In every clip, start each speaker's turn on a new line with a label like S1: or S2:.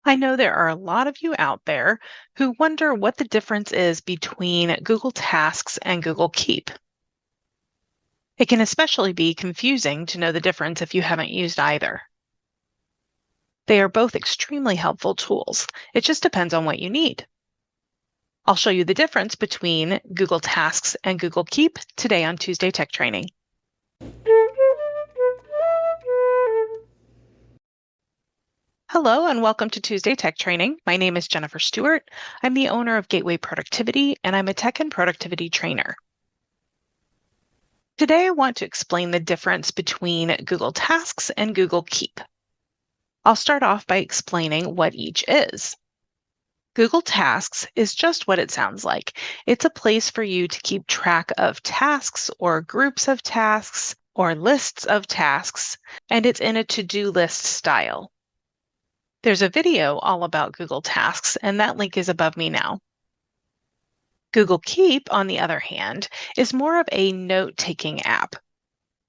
S1: I know there are a lot of you out there who wonder what the difference is between Google Tasks and Google Keep. It can especially be confusing to know the difference if you haven't used either. They are both extremely helpful tools. It just depends on what you need. I'll show you the difference between Google Tasks and Google Keep today on Tuesday Tech Training. Hello and welcome to Tuesday Tech Training. My name is Jennifer Stewart. I'm the owner of Gateway Productivity, and I'm a tech and productivity trainer. Today, I want to explain the difference between Google Tasks and Google Keep. I'll start off by explaining what each is. Google Tasks is just what it sounds like. It's a place for you to keep track of tasks or groups of tasks or lists of tasks, and it's in a to-do list style. There's a video all about Google Tasks, and that link is above me now. Google Keep, on the other hand, is more of a note-taking app.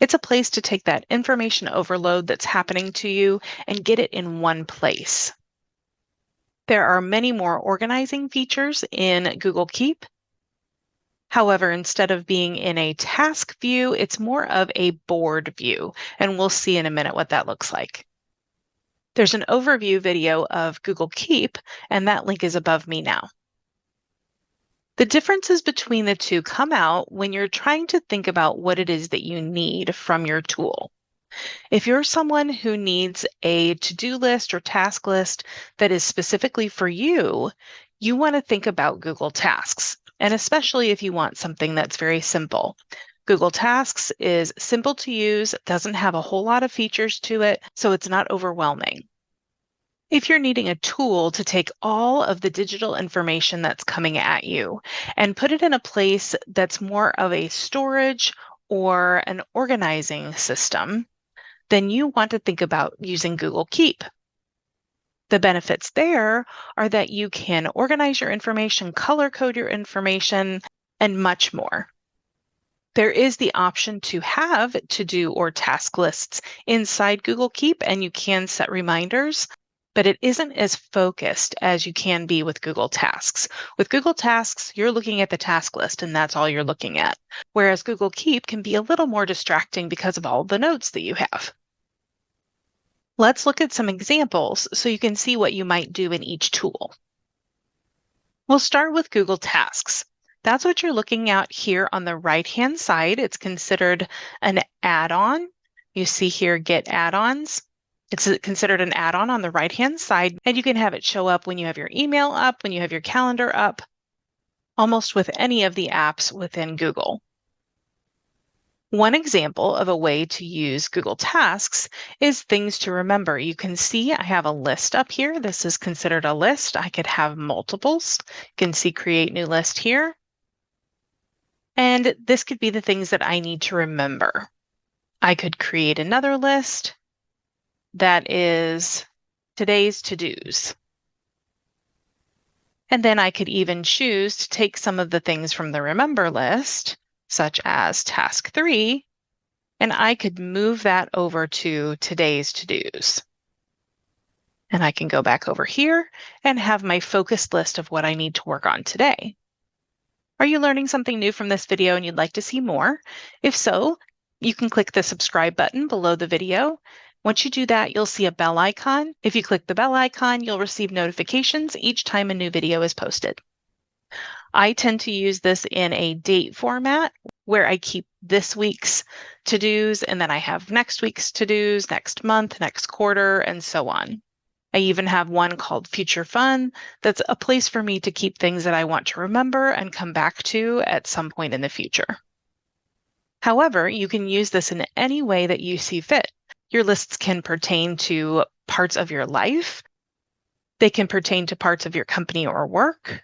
S1: It's a place to take that information overload that's happening to you and get it in one place. There are many more organizing features in Google Keep. However, instead of being in a task view, it's more of a board view, and we'll see in a minute what that looks like. There's an overview video of Google Keep, and that link is above me now. The differences between the two come out when you're trying to think about what it is that you need from your tool. If you're someone who needs a to-do list or task list that is specifically for you, you want to think about Google Tasks, and especially if you want something that's very simple. Google Tasks is simple to use, doesn't have a whole lot of features to it, so it's not overwhelming. If you're needing a tool to take all of the digital information that's coming at you and put it in a place that's more of a storage or an organizing system, then you want to think about using Google Keep. The benefits there are that you can organize your information, color code your information, and much more. There is the option to have to-do or task lists inside Google Keep, and you can set reminders, but it isn't as focused as you can be with Google Tasks. With Google Tasks, you're looking at the task list, and that's all you're looking at, whereas Google Keep can be a little more distracting because of all the notes that you have. Let's look at some examples so you can see what you might do in each tool. We'll start with Google Tasks. That's what you're looking at here on the right-hand side. It's considered an add-on. You see here, Get Add-ons. It's considered an add-on on the right-hand side, and you can have it show up when you have your email up, when you have your calendar up, almost with any of the apps within Google. One example of a way to use Google Tasks is things to remember. You can see I have a list up here. This is considered a list. I could have multiples. You can see Create New List here. And this could be the things that I need to remember. I could create another list that is today's to-dos. And then I could even choose to take some of the things from the Remember list, such as task 3, and I could move that over to today's to-dos. And I can go back over here and have my focused list of what I need to work on today. Are you learning something new from this video and you'd like to see more? If so, you can click the subscribe button below the video. Once you do that, you'll see a bell icon. If you click the bell icon, you'll receive notifications each time a new video is posted. I tend to use this in a date format where I keep this week's to-dos, and then I have next week's to-dos, next month, next quarter, and so on. I even have one called Future Fun that's a place for me to keep things that I want to remember and come back to at some point in the future. However, you can use this in any way that you see fit. Your lists can pertain to parts of your life. They can pertain to parts of your company or work,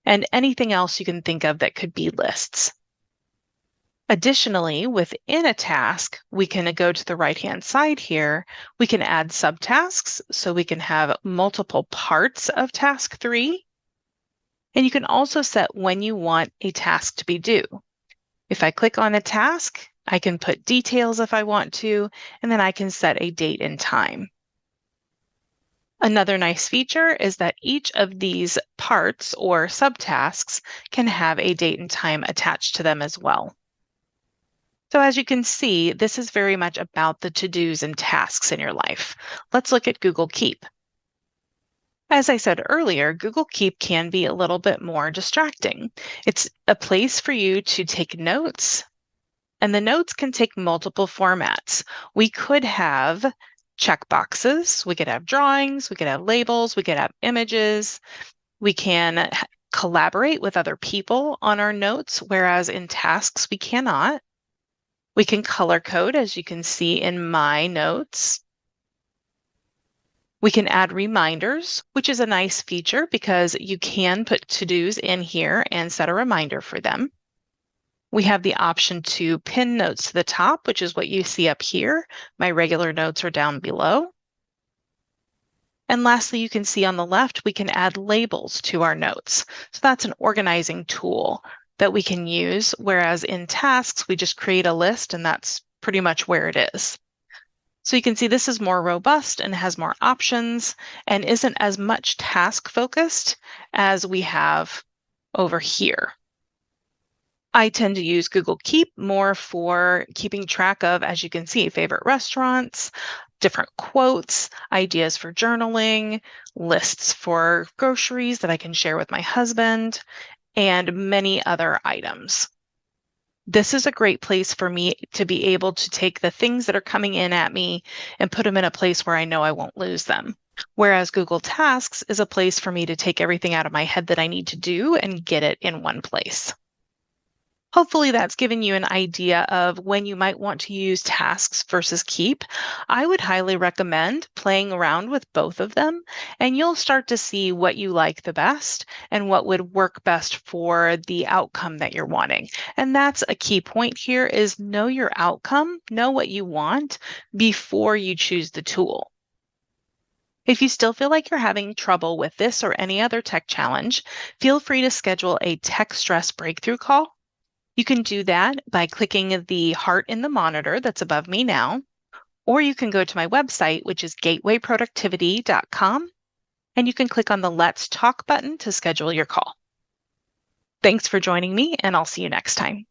S1: and anything else you can think of that could be lists. Additionally, within a task, we can go to the right-hand side here. We can add subtasks, so we can have multiple parts of task 3. And you can also set when you want a task to be due. If I click on a task, I can put details if I want to, and then I can set a date and time. Another nice feature is that each of these parts or subtasks can have a date and time attached to them as well. So as you can see, this is very much about the to-dos and tasks in your life. Let's look at Google Keep. As I said earlier, Google Keep can be a little bit more distracting. It's a place for you to take notes, and the notes can take multiple formats. We could have checkboxes, we could have drawings, we could have labels, we could have images. We can collaborate with other people on our notes, whereas in tasks we cannot. We can color code, as you can see in my notes. We can add reminders, which is a nice feature because you can put to-dos in here and set a reminder for them. We have the option to pin notes to the top, which is what you see up here. My regular notes are down below. And lastly, you can see on the left, we can add labels to our notes. So that's an organizing tool that we can use, whereas in tasks, we just create a list and that's pretty much where it is. So you can see this is more robust and has more options and isn't as much task focused as we have over here. I tend to use Google Keep more for keeping track of, as you can see, favorite restaurants, different quotes, ideas for journaling, lists for groceries that I can share with my husband, and many other items. This is a great place for me to be able to take the things that are coming in at me and put them in a place where I know I won't lose them. Whereas Google Tasks is a place for me to take everything out of my head that I need to do and get it in one place. Hopefully that's given you an idea of when you might want to use tasks versus keep. I would highly recommend playing around with both of them, and you'll start to see what you like the best and what would work best for the outcome that you're wanting. And that's a key point here is know your outcome, know what you want before you choose the tool. If you still feel like you're having trouble with this or any other tech challenge, feel free to schedule a tech stress breakthrough call. You can do that by clicking the heart in the monitor that's above me now, or you can go to my website, which is gatewayproductivity.com, and you can click on the Let's Talk button to schedule your call. Thanks for joining me, and I'll see you next time.